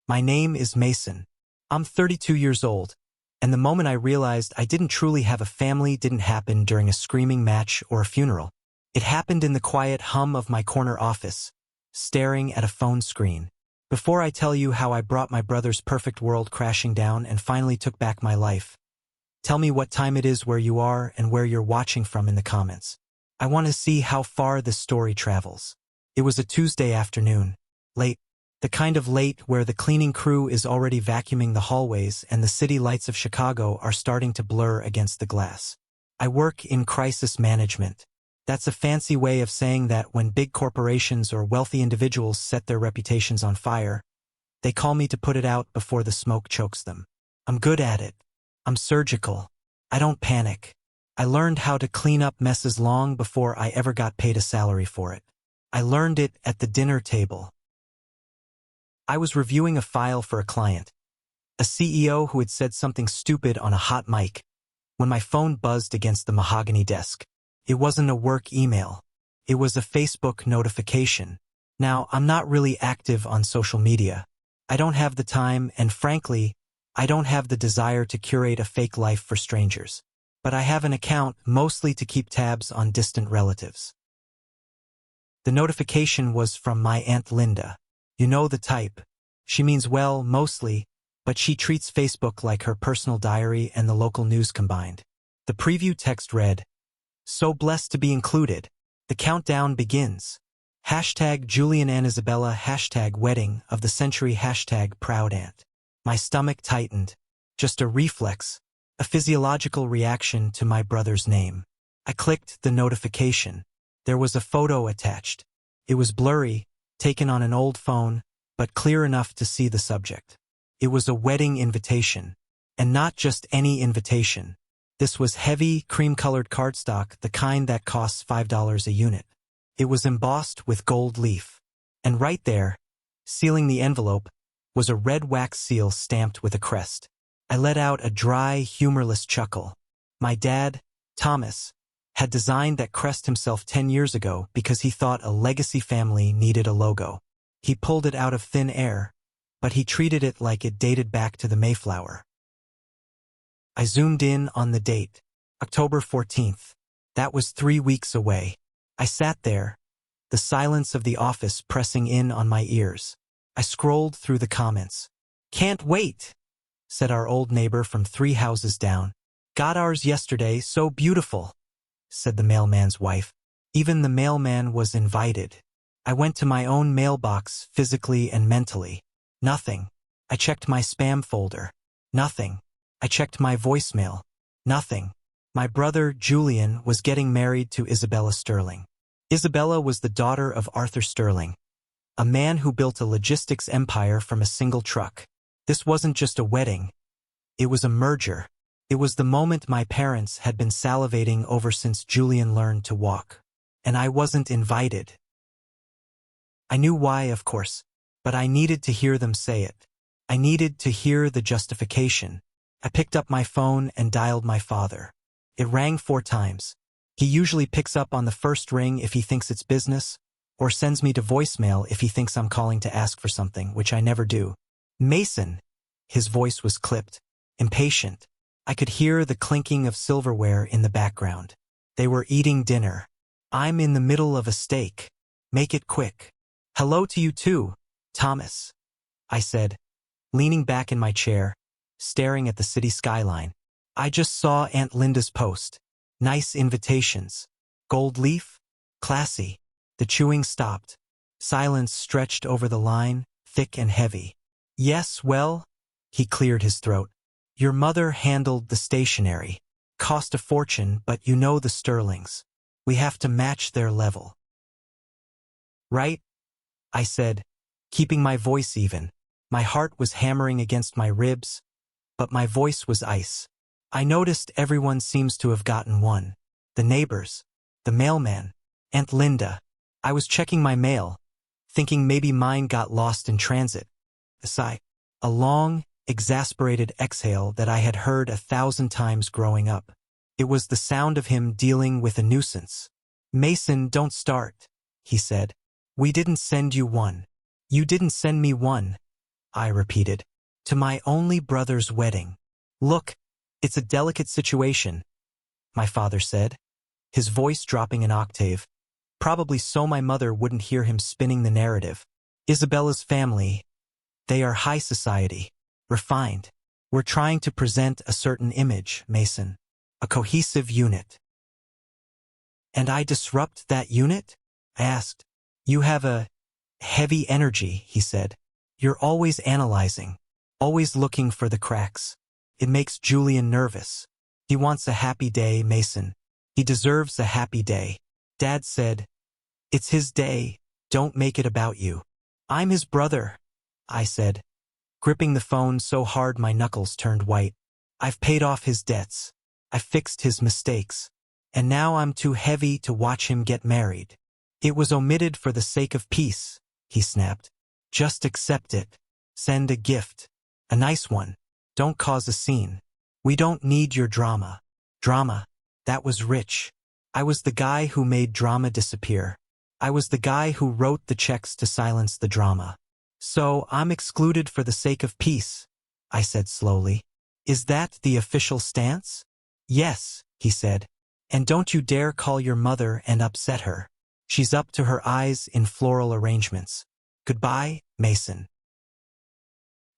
My name is Mason. I'm 32 years old, and the moment I realized I didn't truly have a family didn't happen during a screaming match or a funeral. It happened in the quiet hum of my corner office, staring at a phone screen. Before I tell you how I brought my brother's perfect world crashing down and finally took back my life, tell me what time it is where you are and where you're watching from in the comments. I want to see how far this story travels. It was a Tuesday afternoon. Late. The kind of late where the cleaning crew is already vacuuming the hallways and the city lights of Chicago are starting to blur against the glass. I work in crisis management. That's a fancy way of saying that when big corporations or wealthy individuals set their reputations on fire, they call me to put it out before the smoke chokes them. I'm good at it. I'm surgical. I don't panic. I learned how to clean up messes long before I ever got paid a salary for it. I learned it at the dinner table. I was reviewing a file for a client, a CEO who had said something stupid on a hot mic, when my phone buzzed against the mahogany desk. It wasn't a work email. It was a Facebook notification. Now, I'm not really active on social media. I don't have the time, and frankly, I don't have the desire to curate a fake life for strangers. But I have an account mostly to keep tabs on distant relatives. The notification was from my Aunt Linda. You know the type. She means well, mostly, but she treats Facebook like her personal diary and the local news combined. The preview text read, "So blessed to be included. The countdown begins. Hashtag Julian and Isabella, hashtag wedding of the century, hashtag proud aunt." My stomach tightened. Just a reflex, a physiological reaction to my brother's name. I clicked the notification. There was a photo attached. It was blurry, taken on an old phone, but clear enough to see the subject. It was a wedding invitation. And not just any invitation. This was heavy, cream-colored cardstock, the kind that costs $5 a unit. It was embossed with gold leaf. And right there, sealing the envelope, was a red wax seal stamped with a crest. I let out a dry, humorless chuckle. My dad, Thomas, had designed that crest himself 10 years ago because he thought a legacy family needed a logo. He pulled it out of thin air, but he treated it like it dated back to the Mayflower. I zoomed in on the date, October 14th. That was 3 weeks away. I sat there, the silence of the office pressing in on my ears. I scrolled through the comments. "Can't wait," said our old neighbor from 3 houses down. "Got ours yesterday, so beautiful," said the mailman's wife. Even the mailman was invited. I went to my own mailbox physically and mentally. Nothing. I checked my spam folder. Nothing. I checked my voicemail. Nothing. My brother, Julian, was getting married to Isabella Sterling. Isabella was the daughter of Arthur Sterling, a man who built a logistics empire from a single truck. This wasn't just a wedding. It was a merger. It was the moment my parents had been salivating over since Julian learned to walk. And I wasn't invited. I knew why, of course, but I needed to hear them say it. I needed to hear the justification. I picked up my phone and dialed my father. It rang 4 times. He usually picks up on the first ring if he thinks it's business, or sends me to voicemail if he thinks I'm calling to ask for something, which I never do. "Mason." His voice was clipped, impatient. I could hear the clinking of silverware in the background. They were eating dinner. "I'm in the middle of a steak. Make it quick." "Hello to you too, Thomas," I said, leaning back in my chair, staring at the city skyline. "I just saw Aunt Linda's post. Nice invitations. Gold leaf? Classy." The chewing stopped. Silence stretched over the line, thick and heavy. "Yes, well," he cleared his throat. "Your mother handled the stationery. Cost a fortune, but you know the Sterlings. We have to match their level." "Right?" I said, keeping my voice even. My heart was hammering against my ribs, but my voice was ice. "I noticed everyone seems to have gotten one. The neighbors, the mailman, Aunt Linda." I was checking my mail, thinking maybe mine got lost in transit. A sigh. A long, exasperated exhale that I had heard 1,000 times growing up. It was the sound of him dealing with a nuisance. "Mason, don't start," he said. "We didn't send you one. You didn't send me one." I repeated. To my only brother's wedding. Look, it's a delicate situation, my father said, his voice dropping an octave, probably so my mother wouldn't hear him spinning the narrative. Isabella's family, they are high society, refined. We're trying to present a certain image, Mason, a cohesive unit. And I disrupt that unit? I asked. You have a heavy energy, he said. You're always analyzing, always looking for the cracks. It makes Julian nervous. He wants a happy day, Mason. He deserves a happy day. Dad said, it's his day, don't make it about you. I'm his brother, I said, gripping the phone so hard my knuckles turned white. I've paid off his debts. I've fixed his mistakes. And now I'm too heavy to watch him get married. It was omitted for the sake of peace, he snapped. Just accept it. Send a gift. A nice one. Don't cause a scene. We don't need your drama. Drama. That was rich. I was the guy who made drama disappear. I was the guy who wrote the checks to silence the drama. So I'm excluded for the sake of peace, I said slowly. Is that the official stance? Yes, he said. And don't you dare call your mother and upset her. She's up to her eyes in floral arrangements. Goodbye, Mason.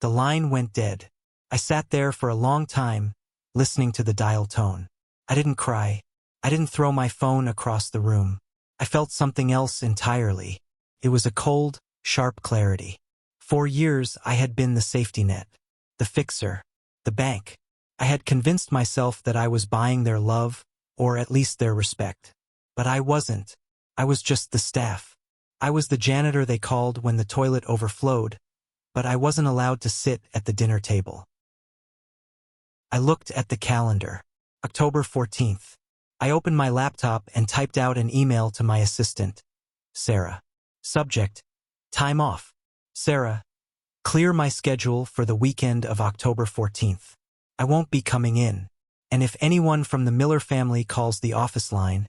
The line went dead. I sat there for a long time, listening to the dial tone. I didn't cry. I didn't throw my phone across the room. I felt something else entirely. It was a cold, sharp clarity. For years I had been the safety net, the fixer, the bank. I had convinced myself that I was buying their love, or at least their respect. But I wasn't. I was just the staff. I was the janitor they called when the toilet overflowed, but I wasn't allowed to sit at the dinner table. I looked at the calendar. October 14th. I opened my laptop and typed out an email to my assistant, Sarah. Subject: time off. Sarah, clear my schedule for the weekend of October 14th. I won't be coming in, and if anyone from the Miller family calls the office line,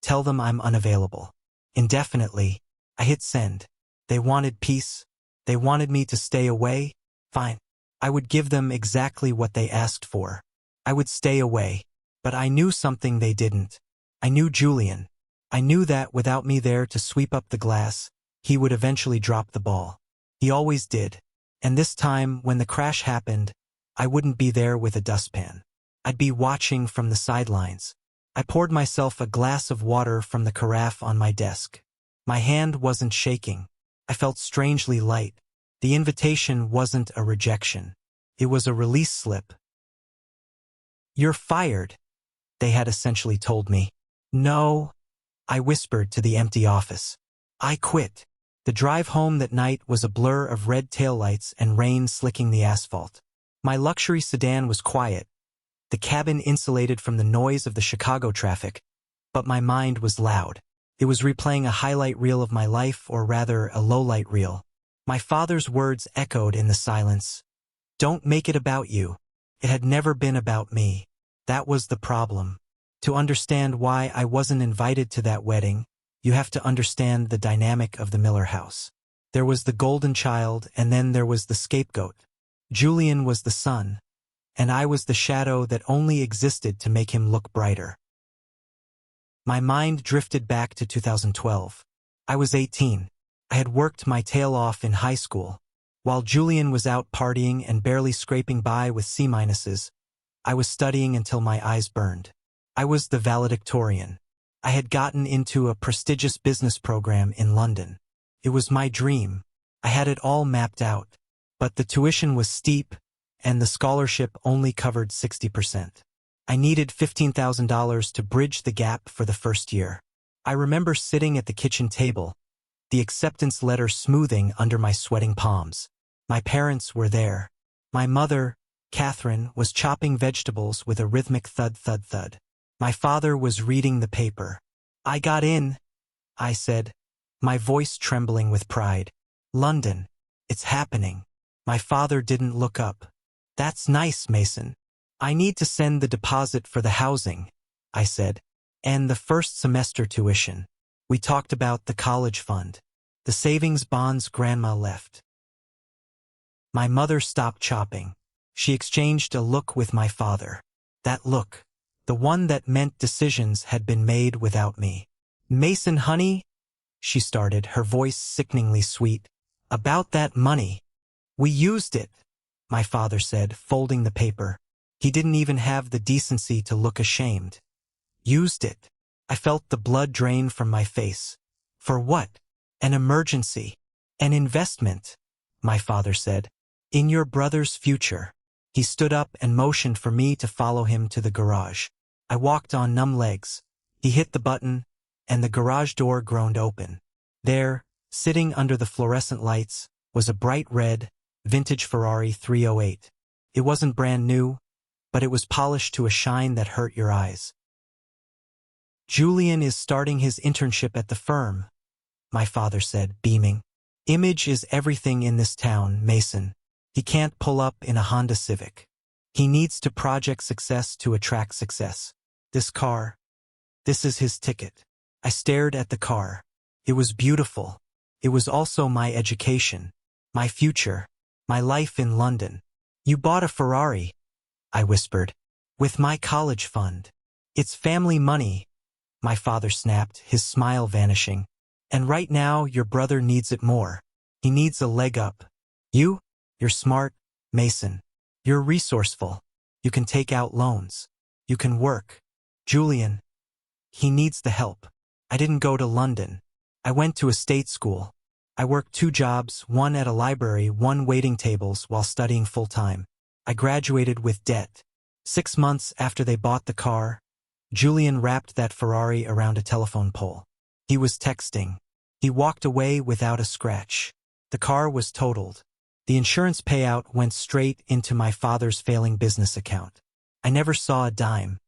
tell them I'm unavailable. Indefinitely. I hit send. They wanted peace. They wanted me to stay away. Fine. I would give them exactly what they asked for. I would stay away. But I knew something they didn't. I knew Julian. I knew that without me there to sweep up the glass, he would eventually drop the ball. He always did. And this time, when the crash happened, I wouldn't be there with a dustpan. I'd be watching from the sidelines. I poured myself a glass of water from the carafe on my desk. My hand wasn't shaking. I felt strangely light. The invitation wasn't a rejection. It was a release slip. You're fired, they had essentially told me. No, I whispered to the empty office. I quit. The drive home that night was a blur of red taillights and rain slicking the asphalt. My luxury sedan was quiet, the cabin insulated from the noise of the Chicago traffic, but my mind was loud. It was replaying a highlight reel of my life, or rather a lowlight reel. My father's words echoed in the silence. Don't make it about you. It had never been about me. That was the problem. To understand why I wasn't invited to that wedding, you have to understand the dynamic of the Miller house. There was the golden child, and then there was the scapegoat. Julian was the sun, and I was the shadow that only existed to make him look brighter. My mind drifted back to 2012. I was 18. I had worked my tail off in high school. While Julian was out partying and barely scraping by with C-minuses, I was studying until my eyes burned. I was the valedictorian. I had gotten into a prestigious business program in London. It was my dream. I had it all mapped out. But the tuition was steep, and the scholarship only covered 60%. I needed $15,000 to bridge the gap for the first year. I remember sitting at the kitchen table, the acceptance letter smoothing under my sweating palms. My parents were there. My mother, Catherine, was chopping vegetables with a rhythmic thud-thud-thud. My father was reading the paper. I got in, I said, my voice trembling with pride. London. It's happening. My father didn't look up. That's nice, Mason. I need to send the deposit for the housing, I said, and the first semester tuition. We talked about the college fund, the savings bonds Grandma left. My mother stopped chopping. She exchanged a look with my father. That look, the one that meant decisions had been made without me. "Mason, honey," she started, her voice sickeningly sweet. "About that money. We used it," my father said, folding the paper. He didn't even have the decency to look ashamed. "Used it." I felt the blood drain from my face. "For what?" "An emergency. An investment," my father said. "In your brother's future." He stood up and motioned for me to follow him to the garage. I walked on numb legs. He hit the button, and the garage door groaned open. There, sitting under the fluorescent lights, was a bright red, vintage Ferrari 308. It wasn't brand new, but it was polished to a shine that hurt your eyes. "Julian is starting his internship at the firm," my father said, beaming. "Image is everything in this town, Mason. He can't pull up in a Honda Civic. He needs to project success to attract success. This car, this is his ticket." I stared at the car. It was beautiful. It was also my education, my future, my life in London. "You bought a Ferrari," I whispered. "With my college fund. It's family money," my father snapped, his smile vanishing. "And right now your brother needs it more. He needs a leg up. You're smart, Mason. You're resourceful. You can take out loans. You can work. Julian, he needs the help." I didn't go to London. I went to a state school. I worked 2 jobs, one at a library, one waiting tables while studying full-time. I graduated with debt. 6 months after they bought the car, Julian wrapped that Ferrari around a telephone pole. He was texting. He walked away without a scratch. The car was totaled. The insurance payout went straight into my father's failing business account. I never saw a dime.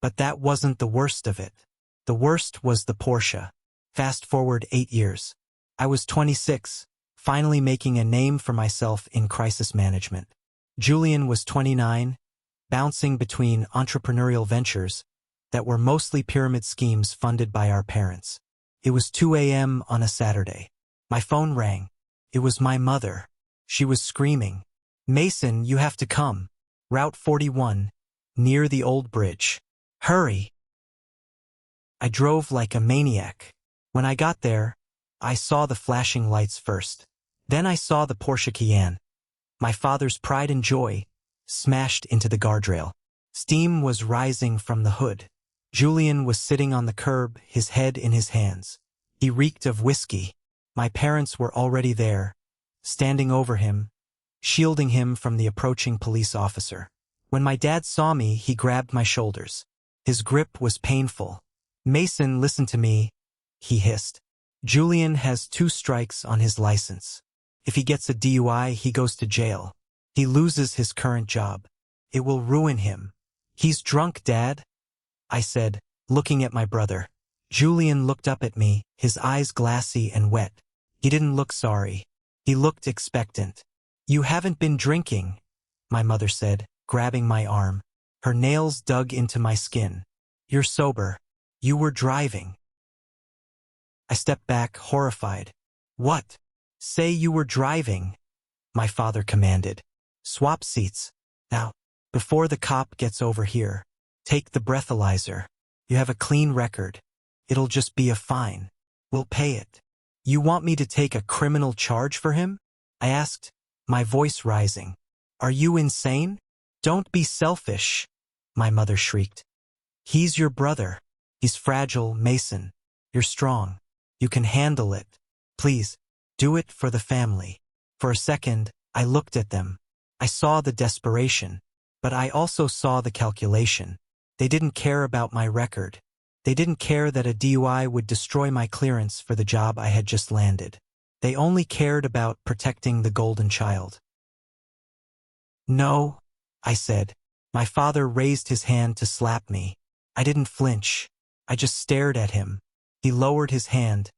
But that wasn't the worst of it. The worst was the Porsche. Fast forward 8 years. I was 26, finally making a name for myself in crisis management. Julian was 29, bouncing between entrepreneurial ventures that were mostly pyramid schemes funded by our parents. It was 2 a.m. on a Saturday. My phone rang. It was my mother. She was screaming, "Mason, you have to come. Route 41, near the old bridge. Hurry." I drove like a maniac. When I got there, I saw the flashing lights first. Then I saw the Porsche Cayenne. My father's pride and joy smashed into the guardrail. Steam was rising from the hood. Julian was sitting on the curb, his head in his hands. He reeked of whiskey. My parents were already there, standing over him, shielding him from the approaching police officer. When my dad saw me, he grabbed my shoulders. His grip was painful. "Mason, listen to me," he hissed. "Julian has 2 strikes on his license. If he gets a DUI, he goes to jail. He loses his current job. It will ruin him." "He's drunk, Dad," I said, looking at my brother. Julian looked up at me, his eyes glassy and wet. He didn't look sorry. He looked expectant. "You haven't been drinking," my mother said, grabbing my arm. Her nails dug into my skin. "You're sober. You were driving." I stepped back, horrified. "What?" "Say you were driving," my father commanded. "Swap seats. Now, before the cop gets over here, take the breathalyzer. You have a clean record. It'll just be a fine. We'll pay it." "You want me to take a criminal charge for him?" I asked, my voice rising. "Are you insane?" "Don't be selfish," my mother shrieked. "He's your brother. He's fragile, Mason. You're strong. You can handle it. Please, do it for the family." For a second, I looked at them. I saw the desperation, but I also saw the calculation. They didn't care about my record. They didn't care that a DUI would destroy my clearance for the job I had just landed. They only cared about protecting the golden child. "No," I said. My father raised his hand to slap me. I didn't flinch. I just stared at him. He lowered his hand,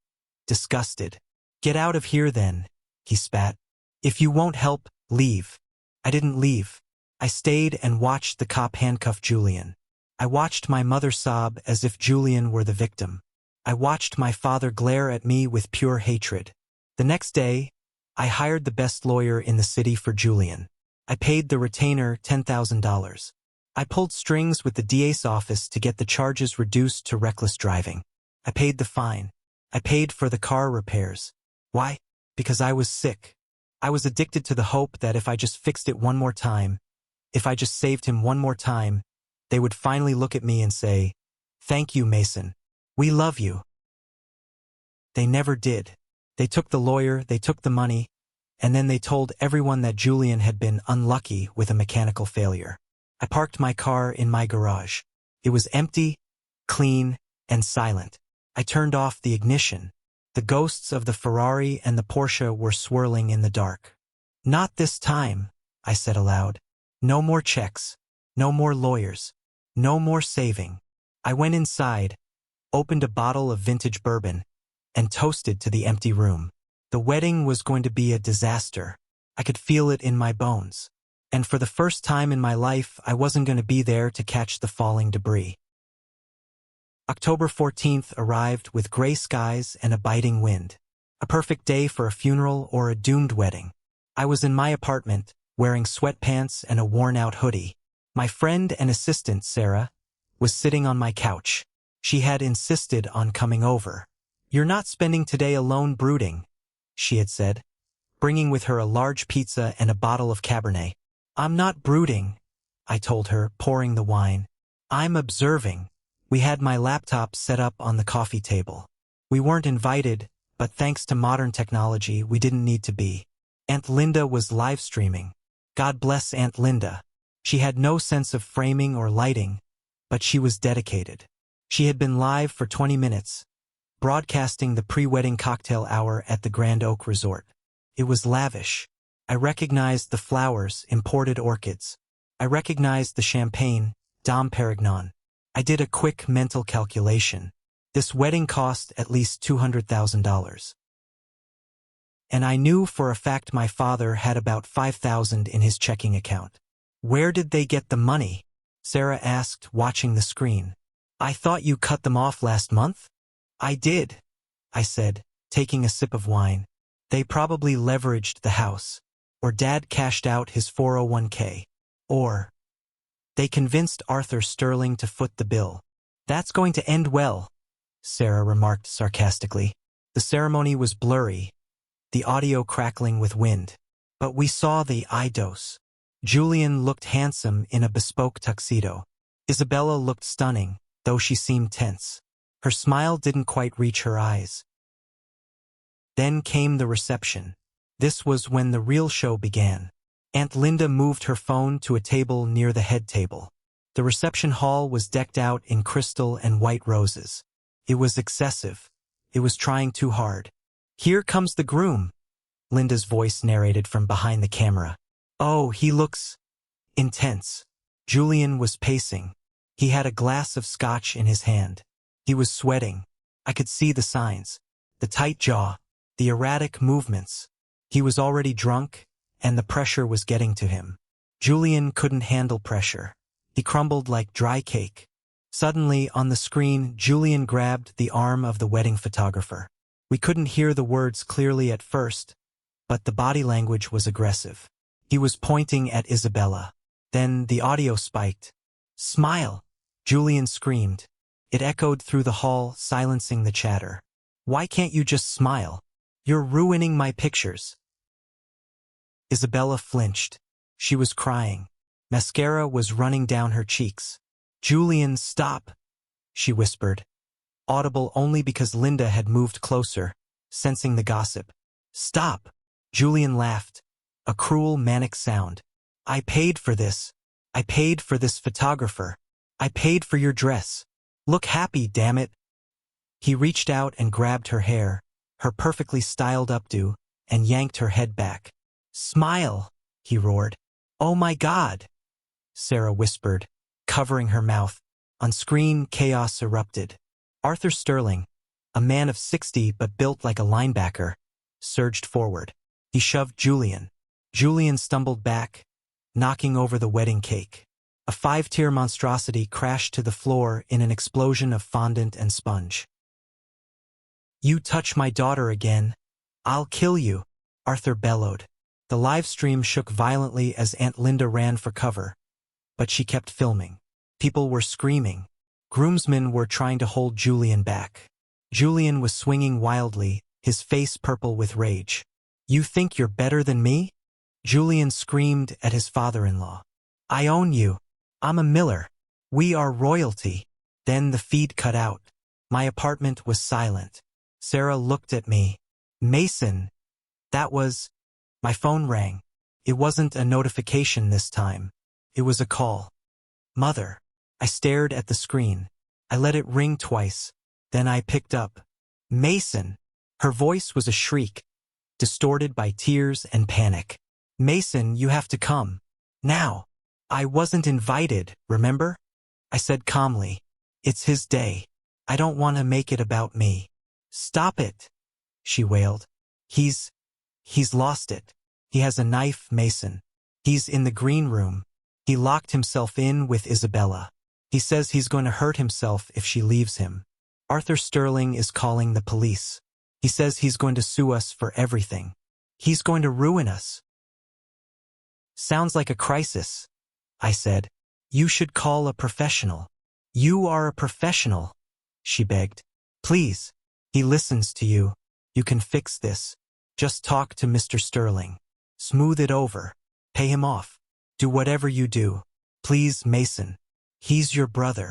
disgusted. "Get out of here then," he spat. "If you won't help, leave." I didn't leave. I stayed and watched the cop handcuff Julian. I watched my mother sob as if Julian were the victim. I watched my father glare at me with pure hatred. The next day, I hired the best lawyer in the city for Julian. I paid the retainer $10,000. I pulled strings with the DA's office to get the charges reduced to reckless driving. I paid the fine. I paid for the car repairs. Why? Because I was sick. I was addicted to the hope that if I just fixed it one more time, if I just saved him one more time, they would finally look at me and say, "Thank you, Mason. We love you." They never did. They took the lawyer, they took the money, and then they told everyone that Julian had been unlucky with a mechanical failure. I parked my car in my garage. It was empty, clean, and silent. I turned off the ignition. The ghosts of the Ferrari and the Porsche were swirling in the dark. "Not this time," I said aloud. "No more checks. No more lawyers. No more saving." I went inside, opened a bottle of vintage bourbon, and toasted to the empty room. The wedding was going to be a disaster. I could feel it in my bones. And for the first time in my life, I wasn't going to be there to catch the falling debris. October 14th arrived with gray skies and a biting wind. A perfect day for a funeral or a doomed wedding. I was in my apartment, wearing sweatpants and a worn-out hoodie. My friend and assistant, Sarah, was sitting on my couch. She had insisted on coming over. "You're not spending today alone brooding," she had said, bringing with her a large pizza and a bottle of Cabernet. "I'm not brooding," I told her, pouring the wine. "I'm observing." We had my laptop set up on the coffee table. We weren't invited, but thanks to modern technology, we didn't need to be. Aunt Linda was live streaming. God bless Aunt Linda. She had no sense of framing or lighting, but she was dedicated. She had been live for 20 minutes, broadcasting the pre-wedding cocktail hour at the Grand Oak Resort. It was lavish. I recognized the flowers, imported orchids. I recognized the champagne, Dom Perignon. I did a quick mental calculation. This wedding cost at least $200,000. And I knew for a fact my father had about $5,000 in his checking account. "Where did they get the money?" Sarah asked, watching the screen. "I thought you cut them off last month?" "I did," I said, taking a sip of wine. "They probably leveraged the house. Or Dad cashed out his 401k. Or they convinced Arthur Sterling to foot the bill." "That's going to end well," Sarah remarked sarcastically. The ceremony was blurry, the audio crackling with wind. But we saw the iDose. Julian looked handsome in a bespoke tuxedo. Isabella looked stunning, though she seemed tense. Her smile didn't quite reach her eyes. Then came the reception. This was when the real show began. Aunt Linda moved her phone to a table near the head table. The reception hall was decked out in crystal and white roses. It was excessive. It was trying too hard. "Here comes the groom," Linda's voice narrated from behind the camera. "Oh, he looks intense." Julian was pacing. He had a glass of scotch in his hand. He was sweating. I could see the signs. The tight jaw. The erratic movements. He was already drunk, and the pressure was getting to him. Julian couldn't handle pressure. He crumbled like dry cake. Suddenly, on the screen, Julian grabbed the arm of the wedding photographer. We couldn't hear the words clearly at first, but the body language was aggressive. He was pointing at Isabella. Then the audio spiked. "Smile!" Julian screamed. It echoed through the hall, silencing the chatter. "Why can't you just smile? You're ruining my pictures." Isabella flinched. She was crying. Mascara was running down her cheeks. "Julian, stop," she whispered, audible only because Linda had moved closer, sensing the gossip. "Stop." Julian laughed, a cruel, manic sound. "I paid for this. I paid for this photographer. I paid for your dress. Look happy, damn it." He reached out and grabbed her hair, her perfectly styled updo, and yanked her head back. "Smile," he roared. "Oh my God," Sarah whispered, covering her mouth. On screen, chaos erupted. Arthur Sterling, a man of 60 but built like a linebacker, surged forward. He shoved Julian. Julian stumbled back, knocking over the wedding cake. A 5-tier monstrosity crashed to the floor in an explosion of fondant and sponge. "You touch my daughter again, I'll kill you," Arthur bellowed. The live stream shook violently as Aunt Linda ran for cover, but she kept filming. People were screaming. Groomsmen were trying to hold Julian back. Julian was swinging wildly, his face purple with rage. "You think you're better than me?" Julian screamed at his father-in-law. "I own you. I'm a Miller. We are royalty." Then the feed cut out. My apartment was silent. Sarah looked at me. "Mason." That was... My phone rang. It wasn't a notification this time. It was a call. "Mother." I stared at the screen. I let it ring twice. Then I picked up. "Mason." Her voice was a shriek, distorted by tears and panic. "Mason, you have to come. Now." "I wasn't invited, remember?" I said calmly. "It's his day. I don't want to make it about me." "Stop it," she wailed. He's lost it. He has a knife, Mason. He's in the green room. He locked himself in with Isabella. He says he's going to hurt himself if she leaves him. Arthur Sterling is calling the police. He says he's going to sue us for everything. He's going to ruin us." "Sounds like a crisis," I said. "You should call a professional." "You are a professional," she begged. "Please. He listens to you. You can fix this. Just talk to Mr. Sterling. Smooth it over. Pay him off. Do whatever you do. Please, Mason. He's your brother."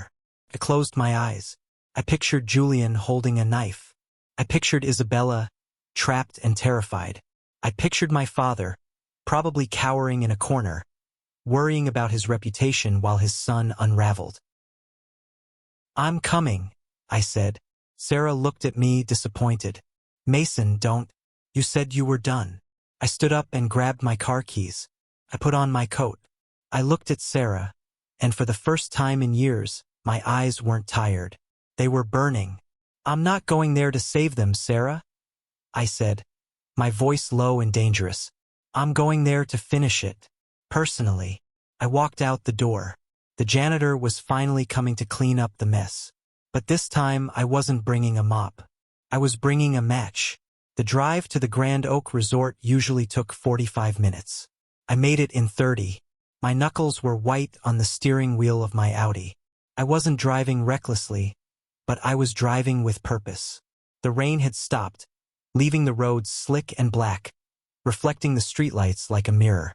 I closed my eyes. I pictured Julian holding a knife. I pictured Isabella, trapped and terrified. I pictured my father, probably cowering in a corner, worrying about his reputation while his son unraveled. "I'm coming," I said. Sarah looked at me disappointed. "Mason, don't. You said you were done." I stood up and grabbed my car keys. I put on my coat. I looked at Sarah, and for the first time in years, my eyes weren't tired. They were burning. "I'm not going there to save them, Sarah," I said, my voice low and dangerous. "I'm going there to finish it. Personally." I walked out the door. The janitor was finally coming to clean up the mess. But this time I wasn't bringing a mop. I was bringing a match. The drive to the Grand Oak Resort usually took 45 minutes. I made it in 30. My knuckles were white on the steering wheel of my Audi. I wasn't driving recklessly, but I was driving with purpose. The rain had stopped, leaving the roads slick and black, reflecting the streetlights like a mirror.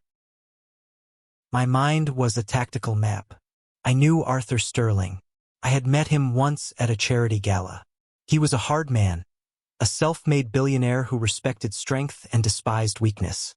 My mind was a tactical map. I knew Arthur Sterling. I had met him once at a charity gala. He was a hard man, a self-made billionaire who respected strength and despised weakness.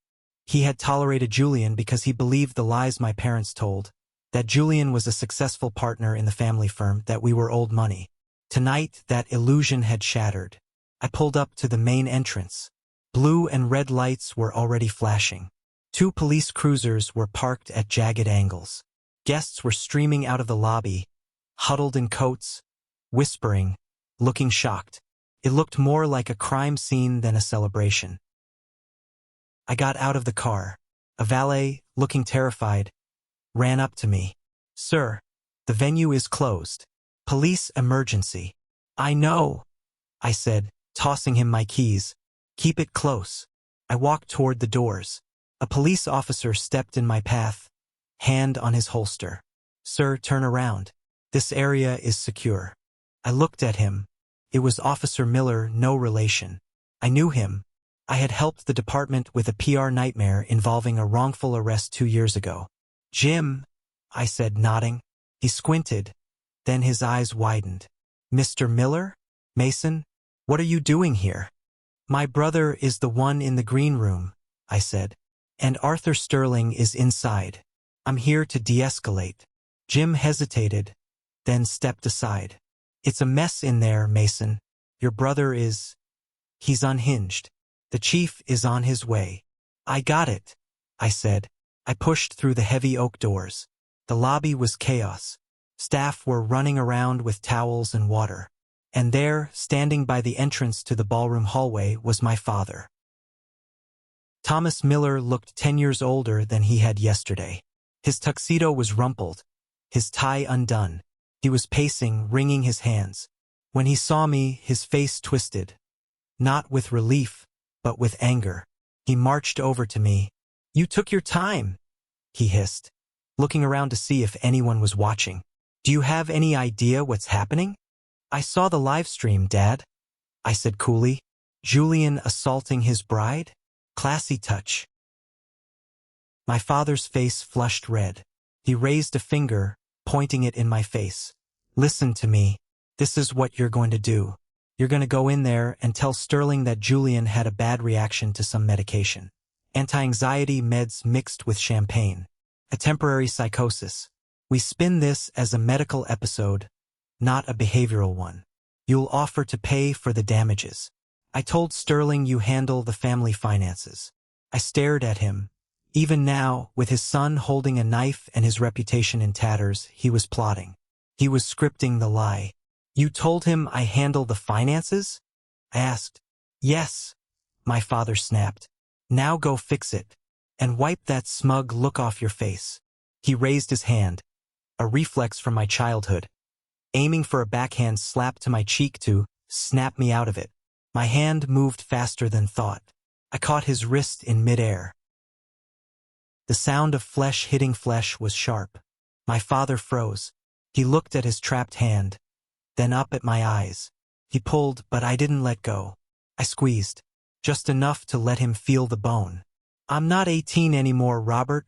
He had tolerated Julian because he believed the lies my parents told, that Julian was a successful partner in the family firm, that we were old money. Tonight, that illusion had shattered. I pulled up to the main entrance. Blue and red lights were already flashing. 2 police cruisers were parked at jagged angles. Guests were streaming out of the lobby, huddled in coats, whispering, looking shocked. It looked more like a crime scene than a celebration. I got out of the car. A valet, looking terrified, ran up to me. "Sir, the venue is closed. Police emergency." "I know," I said, tossing him my keys. "Keep it close." I walked toward the doors. A police officer stepped in my path, hand on his holster. "Sir, turn around. This area is secure." I looked at him. It was Officer Miller, no relation. I knew him. I had helped the department with a PR nightmare involving a wrongful arrest 2 years ago. "Jim," I said, nodding. He squinted. Then his eyes widened. "Mr. Miller? Mason? What are you doing here?" "My brother is the one in the green room," I said. "And Arthur Sterling is inside. I'm here to de-escalate." Jim hesitated, then stepped aside. "It's a mess in there, Mason. Your brother is... he's unhinged. The chief is on his way." "I got it," I said. I pushed through the heavy oak doors. The lobby was chaos. Staff were running around with towels and water. And there, standing by the entrance to the ballroom hallway, was my father. Thomas Miller looked 10 years older than he had yesterday. His tuxedo was rumpled, his tie undone. He was pacing, wringing his hands. When he saw me, his face twisted. Not with relief, but with anger. He marched over to me. "You took your time," he hissed, looking around to see if anyone was watching. "Do you have any idea what's happening?" "I saw the live stream, Dad," I said coolly. "Julian assaulting his bride? Classy touch." My father's face flushed red. He raised a finger, pointing it in my face. "Listen to me. This is what you're going to do. You're going to go in there and tell Sterling that Julian had a bad reaction to some medication. Anti-anxiety meds mixed with champagne. A temporary psychosis. We spin this as a medical episode, not a behavioral one. You'll offer to pay for the damages. I told Sterling you handle the family finances." I stared at him. Even now, with his son holding a knife and his reputation in tatters, he was plotting. He was scripting the lie. "You told him I handle the finances?" I asked. "Yes," my father snapped. "Now go fix it. And wipe that smug look off your face." He raised his hand, a reflex from my childhood, aiming for a backhand slap to my cheek to snap me out of it. My hand moved faster than thought. I caught his wrist in midair. The sound of flesh hitting flesh was sharp. My father froze. He looked at his trapped hand, then up at my eyes. He pulled, but I didn't let go. I squeezed, just enough to let him feel the bone. "I'm not 18 anymore, Robert,"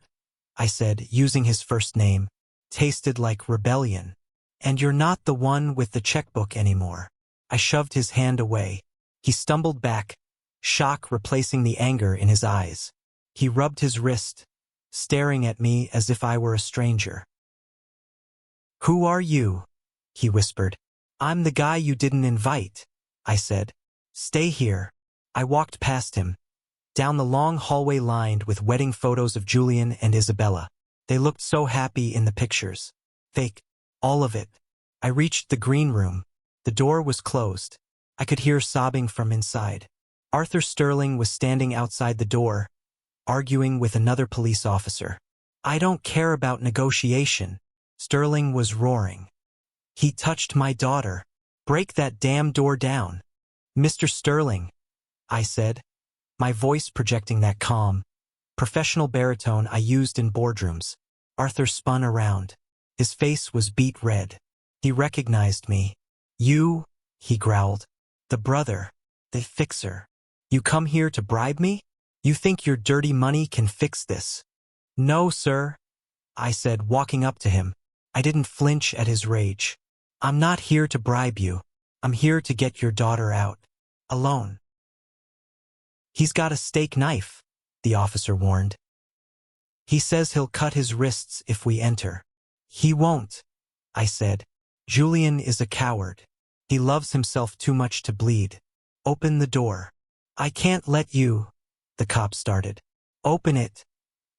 I said, using his first name. Tasted like rebellion. "And you're not the one with the checkbook anymore." I shoved his hand away. He stumbled back, shock replacing the anger in his eyes. He rubbed his wrist, staring at me as if I were a stranger. "Who are you?" he whispered. "I'm the guy you didn't invite," I said. "Stay here." I walked past him, down the long hallway lined with wedding photos of Julian and Isabella. They looked so happy in the pictures. Fake. All of it. I reached the green room. The door was closed. I could hear sobbing from inside. Arthur Sterling was standing outside the door, arguing with another police officer. "I don't care about negotiation," Sterling was roaring. "He touched my daughter. Break that damn door down." "Mr. Sterling," I said, my voice projecting that calm, professional baritone I used in boardrooms. Arthur spun around. His face was beet red. He recognized me. "You," he growled. "The brother. The fixer. You come here to bribe me? You think your dirty money can fix this?" "No, sir," I said, walking up to him. I didn't flinch at his rage. "I'm not here to bribe you. I'm here to get your daughter out. Alone." "He's got a steak knife," the officer warned. "He says he'll cut his wrists if we enter." "He won't," I said. "Julian is a coward. He loves himself too much to bleed. Open the door." "I can't let you," the cop started. "Open it,"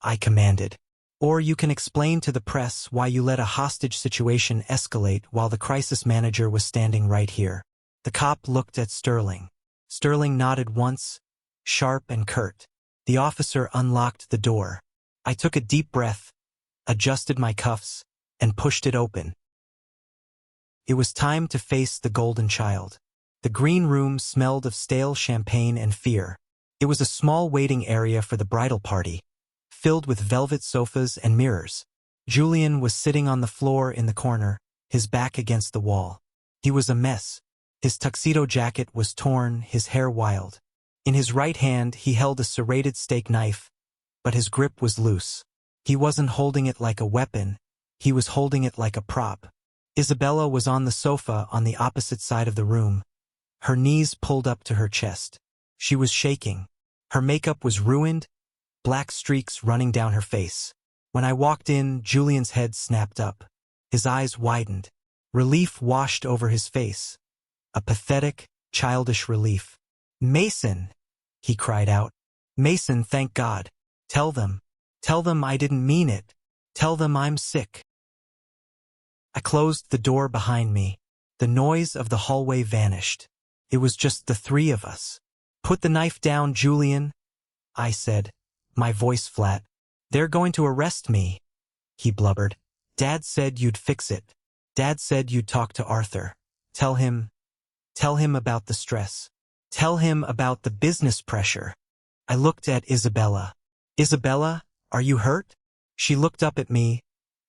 I commanded. "Or you can explain to the press why you let a hostage situation escalate while the crisis manager was standing right here." The cop looked at Sterling. Sterling nodded once, sharp and curt. The officer unlocked the door. I took a deep breath, adjusted my cuffs, and pushed it open. It was time to face the golden child. The green room smelled of stale champagne and fear. It was a small waiting area for the bridal party, filled with velvet sofas and mirrors. Julian was sitting on the floor in the corner, his back against the wall. He was a mess. His tuxedo jacket was torn, his hair wild. In his right hand he held a serrated steak knife, but his grip was loose. He wasn't holding it like a weapon, he was holding it like a prop. Isabella was on the sofa on the opposite side of the room, her knees pulled up to her chest. She was shaking. Her makeup was ruined, black streaks running down her face. When I walked in, Julian's head snapped up. His eyes widened. Relief washed over his face. A pathetic, childish relief. "Mason!" he cried out. "Mason, thank God. Tell them I didn't mean it. Tell them I'm sick." I closed the door behind me. The noise of the hallway vanished. It was just the three of us. "Put the knife down, Julian," I said, my voice flat. "They're going to arrest me," he blubbered. "Dad said you'd fix it. Dad said you'd talk to Arthur. Tell him about the stress. Tell him about the business pressure." I looked at Isabella. Isabella, are you hurt? She looked up at me,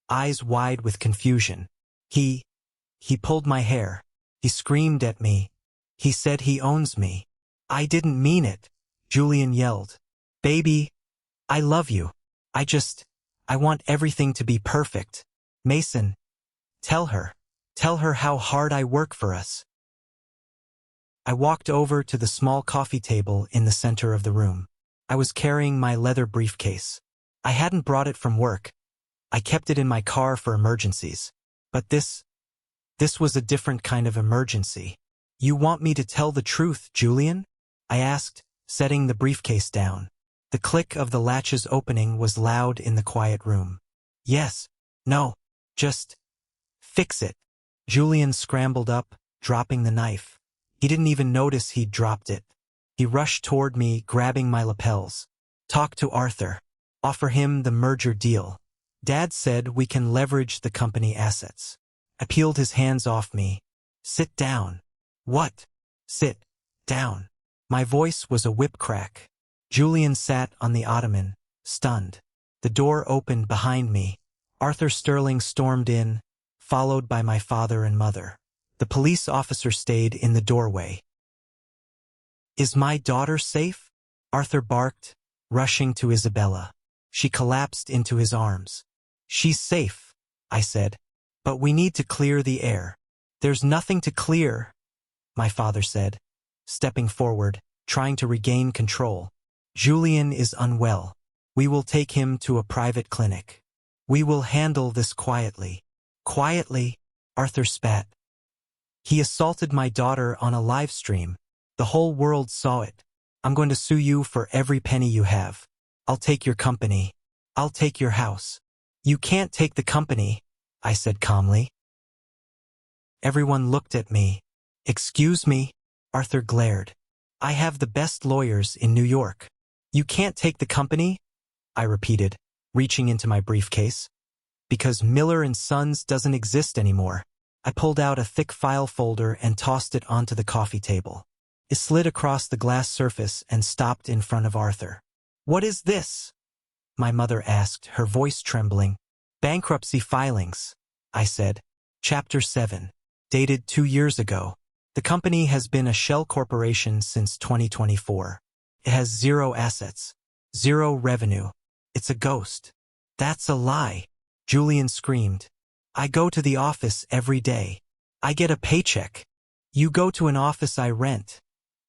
eyes wide with confusion. He pulled my hair. He screamed at me. He said he owns me. I didn't mean it, Julian yelled. Baby, I love you. I want everything to be perfect. Mason, tell her how hard I work for us. I walked over to the small coffee table in the center of the room. I was carrying my leather briefcase. I hadn't brought it from work. I kept it in my car for emergencies. But this was a different kind of emergency. You want me to tell the truth, Julian? I asked, setting the briefcase down. The click of the latches opening was loud in the quiet room. Yes, no, just fix it. Julian scrambled up, dropping the knife. He didn't even notice he'd dropped it. He rushed toward me, grabbing my lapels. Talk to Arthur. Offer him the merger deal. Dad said we can leverage the company assets. I peeled his hands off me. Sit down. What? Sit down. My voice was a whip crack. Julian sat on the ottoman, stunned. The door opened behind me. Arthur Sterling stormed in, followed by my father and mother. The police officer stayed in the doorway. Is my daughter safe? Arthur barked, rushing to Isabella. She collapsed into his arms. She's safe, I said. But we need to clear the air. There's nothing to clear, my father said, stepping forward, trying to regain control. Julian is unwell. We will take him to a private clinic. We will handle this quietly. Quietly, Arthur spat. He assaulted my daughter on a live stream. The whole world saw it. I'm going to sue you for every penny you have. I'll take your company. I'll take your house. You can't take the company, I said calmly. Everyone looked at me. Excuse me, Arthur glared. I have the best lawyers in New York. You can't take the company? I repeated, reaching into my briefcase. Because Miller & Sons doesn't exist anymore. I pulled out a thick file folder and tossed it onto the coffee table. It slid across the glass surface and stopped in front of Arthur. What is this? My mother asked, her voice trembling. Bankruptcy filings, I said. Chapter 7. Dated 2 years ago. The company has been a shell corporation since 2024. It has 0 assets. 0 revenue. It's a ghost. That's a lie, Julian screamed. I go to the office every day. I get a paycheck. You go to an office I rent,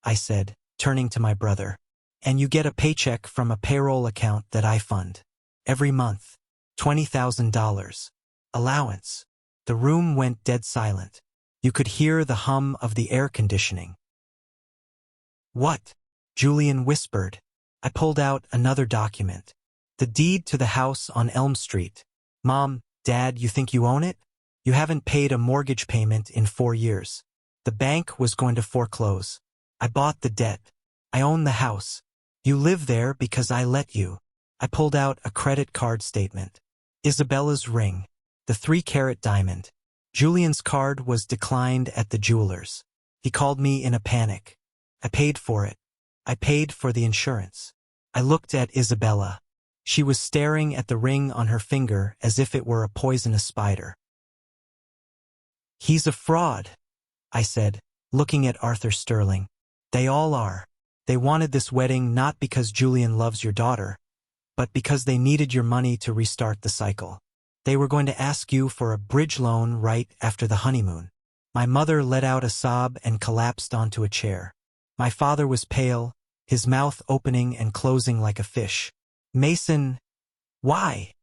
I said, turning to my brother. And you get a paycheck from a payroll account that I fund. Every month. $20,000. Allowance. The room went dead silent. You could hear the hum of the air conditioning. What? Julian whispered. I pulled out another document. The deed to the house on Elm Street. Mom, Dad, you think you own it? You haven't paid a mortgage payment in 4 years. The bank was going to foreclose. I bought the debt. I own the house. You live there because I let you. I pulled out a credit card statement. Isabella's ring. The 3-carat diamond. Julian's card was declined at the jeweler's. He called me in a panic. I paid for it. I paid for the insurance. I looked at Isabella. She was staring at the ring on her finger as if it were a poisonous spider. He's a fraud, I said, looking at Arthur Sterling. They all are. They wanted this wedding not because Julian loves your daughter, but because they needed your money to restart the cycle. They were going to ask you for a bridge loan right after the honeymoon. My mother let out a sob and collapsed onto a chair. My father was pale, his mouth opening and closing like a fish. Mason, why?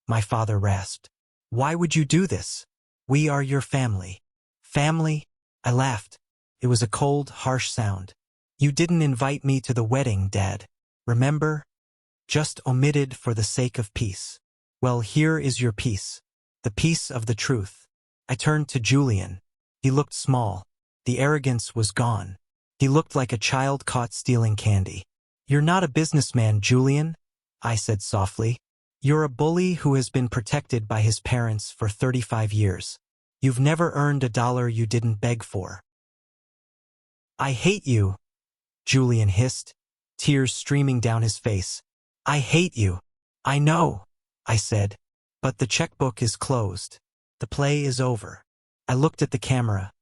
My father rasped. Why would you do this? We are your family. Family? I laughed. It was a cold, harsh sound. You didn't invite me to the wedding, Dad. Remember? Just omitted for the sake of peace. Well, here is your peace. The peace of the truth. I turned to Julian. He looked small. The arrogance was gone. He looked like a child caught stealing candy. You're not a businessman, Julian, I said softly. You're a bully who has been protected by his parents for 35 years. You've never earned a dollar you didn't beg for. I hate you, Julian hissed. tears streaming down his face. I hate you. I know, I said. But the checkbook is closed. The play is over. I looked at the camera.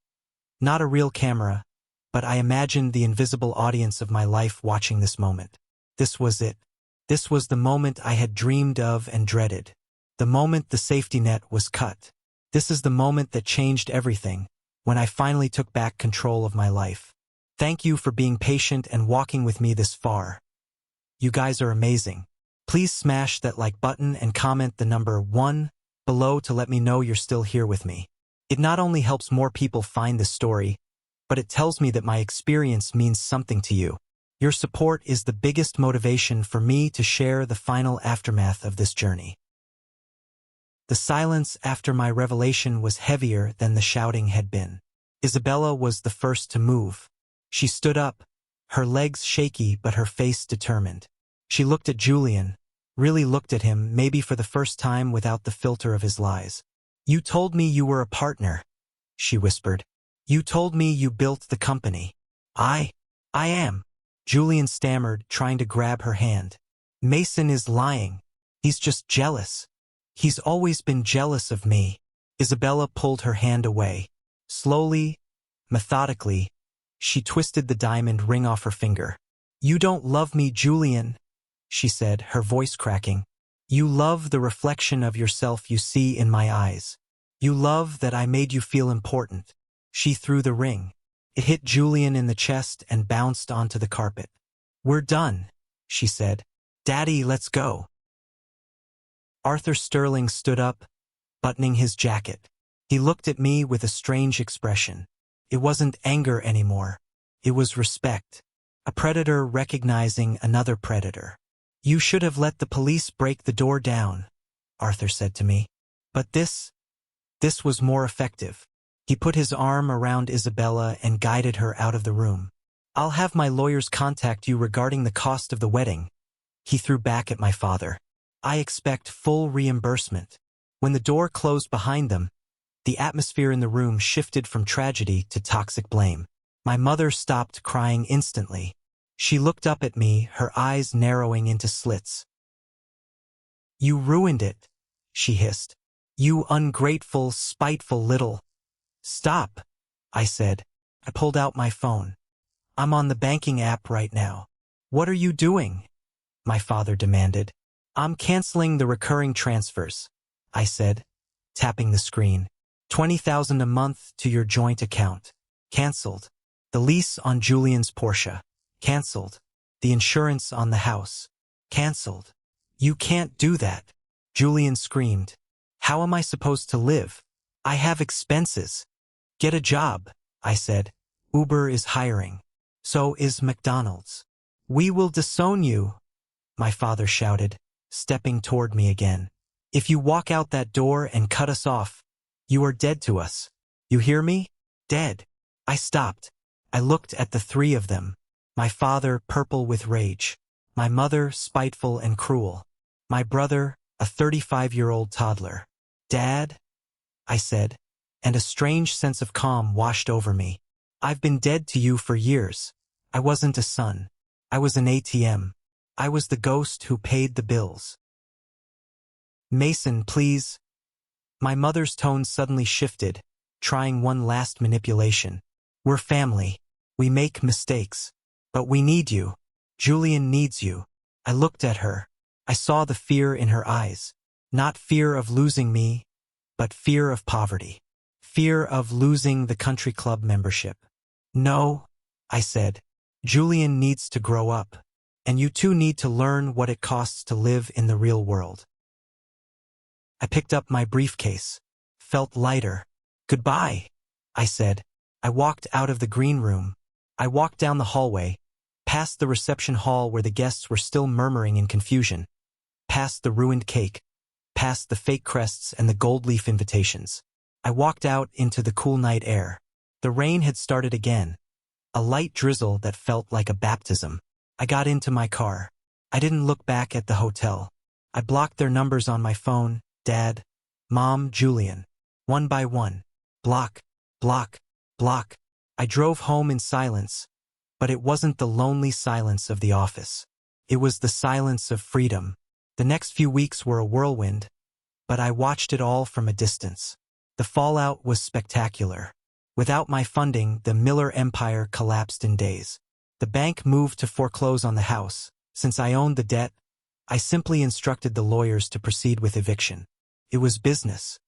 Not a real camera, but I imagined the invisible audience of my life watching this moment. This was it. This was the moment I had dreamed of and dreaded. The moment the safety net was cut. This is the moment that changed everything, when I finally took back control of my life. Thank you for being patient and walking with me this far. You guys are amazing. Please smash that like button and comment the number 1 below to let me know you're still here with me. It not only helps more people find this story, but it tells me that my experience means something to you. Your support is the biggest motivation for me to share the final aftermath of this journey. The silence after my revelation was heavier than the shouting had been. Isabella was the first to move. She stood up, her legs shaky but her face determined. She looked at Julian, really looked at him, maybe for the first time without the filter of his lies. You told me you were a partner, she whispered. You told me you built the company. I am. Julian stammered, trying to grab her hand. Mason is lying. He's just jealous. He's always been jealous of me. Isabella pulled her hand away. Slowly, methodically, she twisted the diamond ring off her finger. You don't love me, Julian, she said, her voice cracking. You love the reflection of yourself you see in my eyes. You love that I made you feel important. She threw the ring. It hit Julian in the chest and bounced onto the carpet. We're done, she said. Daddy, let's go. Arthur Sterling stood up, buttoning his jacket. He looked at me with a strange expression. It wasn't anger anymore. It was respect. A predator recognizing another predator. You should have let the police break the door down, Arthur said to me. But this was more effective. He put his arm around Isabella and guided her out of the room. I'll have my lawyers contact you regarding the cost of the wedding. He threw back at my father. I expect full reimbursement. When the door closed behind them, the atmosphere in the room shifted from tragedy to toxic blame. My mother stopped crying instantly. She looked up at me, her eyes narrowing into slits. You ruined it, she hissed. You ungrateful, spiteful little... Stop, I said. I pulled out my phone. I'm on the banking app right now. What are you doing? My father demanded. I'm canceling the recurring transfers, I said, tapping the screen. $20,000 a month to your joint account. Cancelled. The lease on Julian's Porsche. Cancelled. The insurance on the house. Cancelled. You can't do that. Julian screamed. How am I supposed to live? I have expenses. Get a job, I said. Uber is hiring. So is McDonald's. We will disown you, my father shouted, stepping toward me again. If you walk out that door and cut us off, you are dead to us. You hear me? Dead. I stopped. I looked at the three of them. My father, purple with rage. My mother, spiteful and cruel. My brother, a 35-year-old toddler. Dad? I said, and a strange sense of calm washed over me. I've been dead to you for years. I wasn't a son. I was an ATM. I was the ghost who paid the bills. Mason, please. My mother's tone suddenly shifted, trying one last manipulation. We're family. We make mistakes. But we need you. Julian needs you. I looked at her. I saw the fear in her eyes. Not fear of losing me, but fear of poverty. Fear of losing the country club membership. No, I said. Julian needs to grow up. And you two need to learn what it costs to live in the real world. I picked up my briefcase. Felt lighter. Goodbye, I said. I walked out of the green room. I walked down the hallway, past the reception hall where the guests were still murmuring in confusion, past the ruined cake, past the fake crests and the gold leaf invitations. I walked out into the cool night air. The rain had started again, a light drizzle that felt like a baptism. I got into my car. I didn't look back at the hotel. I blocked their numbers on my phone, Dad, Mom, Julian. One by one. Block, block, block. I drove home in silence, But it wasn't the lonely silence of the office. It was the silence of freedom. The next few weeks were a whirlwind, but I watched it all from a distance. The fallout was spectacular. Without my funding, the Miller empire collapsed in days. The bank moved to foreclose on the house. Since I owned the debt, I simply instructed the lawyers to proceed with eviction. It was business.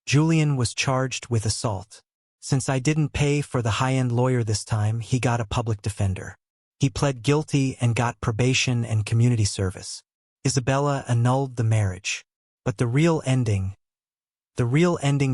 Julian was charged with assault. Since I didn't pay for the high-end lawyer this time, he got a public defender. He pled guilty and got probation and community service. Isabella annulled the marriage. But the real ending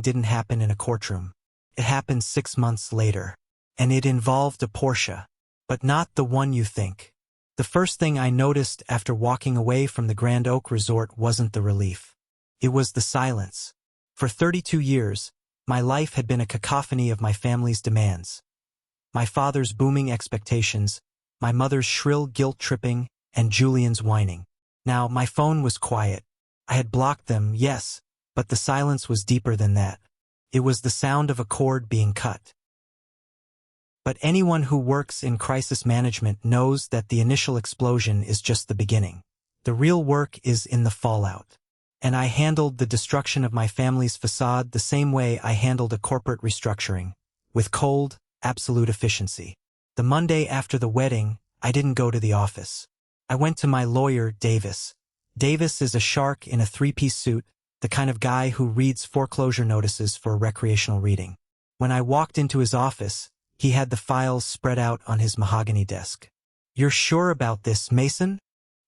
didn't happen in a courtroom. It happened 6 months later. And it involved a Porsche. But not the one you think. The first thing I noticed after walking away from the Grand Oak Resort wasn't the relief. It was the silence. For 32 years, my life had been a cacophony of my family's demands. My father's booming expectations, my mother's shrill guilt-tripping, and Julian's whining. Now, my phone was quiet. I had blocked them, yes, but the silence was deeper than that. It was the sound of a cord being cut. But anyone who works in crisis management knows that the initial explosion is just the beginning. The real work is in the fallout. And I handled the destruction of my family's facade the same way I handled a corporate restructuring, with cold, absolute efficiency. The Monday after the wedding, I didn't go to the office. I went to my lawyer, Davis. Davis is a shark in a three-piece suit, the kind of guy who reads foreclosure notices for recreational reading. When I walked into his office, he had the files spread out on his mahogany desk. "You're sure about this, Mason?"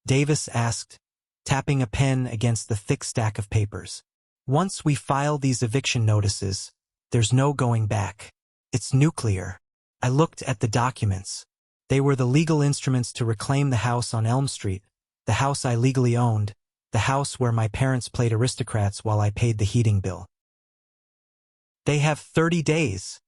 Davis asked, tapping a pen against the thick stack of papers. "Once we file these eviction notices, there's no going back. It's nuclear." I looked at the documents. They were the legal instruments to reclaim the house on Elm Street, the house I legally owned, the house where my parents played aristocrats while I paid the heating bill. "They have 30 days,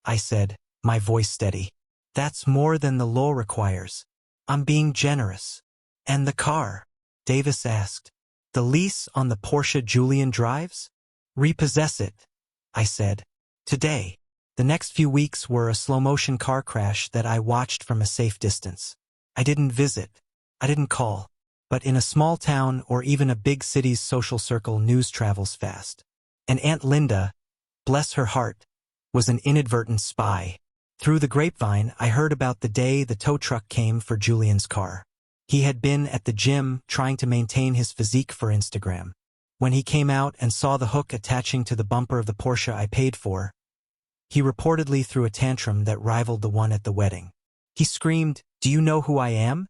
I said, my voice steady. "That's more than the law requires. I'm being generous." "And the car?" Davis asked. "The lease on the Porsche Julian drives?" "Repossess it," I said. "Today." The next few weeks were a slow-motion car crash that I watched from a safe distance. I didn't visit. I didn't call. But in a small town or even a big city's social circle, news travels fast. And Aunt Linda, bless her heart, was an inadvertent spy. Through the grapevine, I heard about the day the tow truck came for Julian's car. He had been at the gym trying to maintain his physique for Instagram. When he came out and saw the hook attaching to the bumper of the Porsche I paid for, he reportedly threw a tantrum that rivaled the one at the wedding. He screamed, "Do you know who I am?"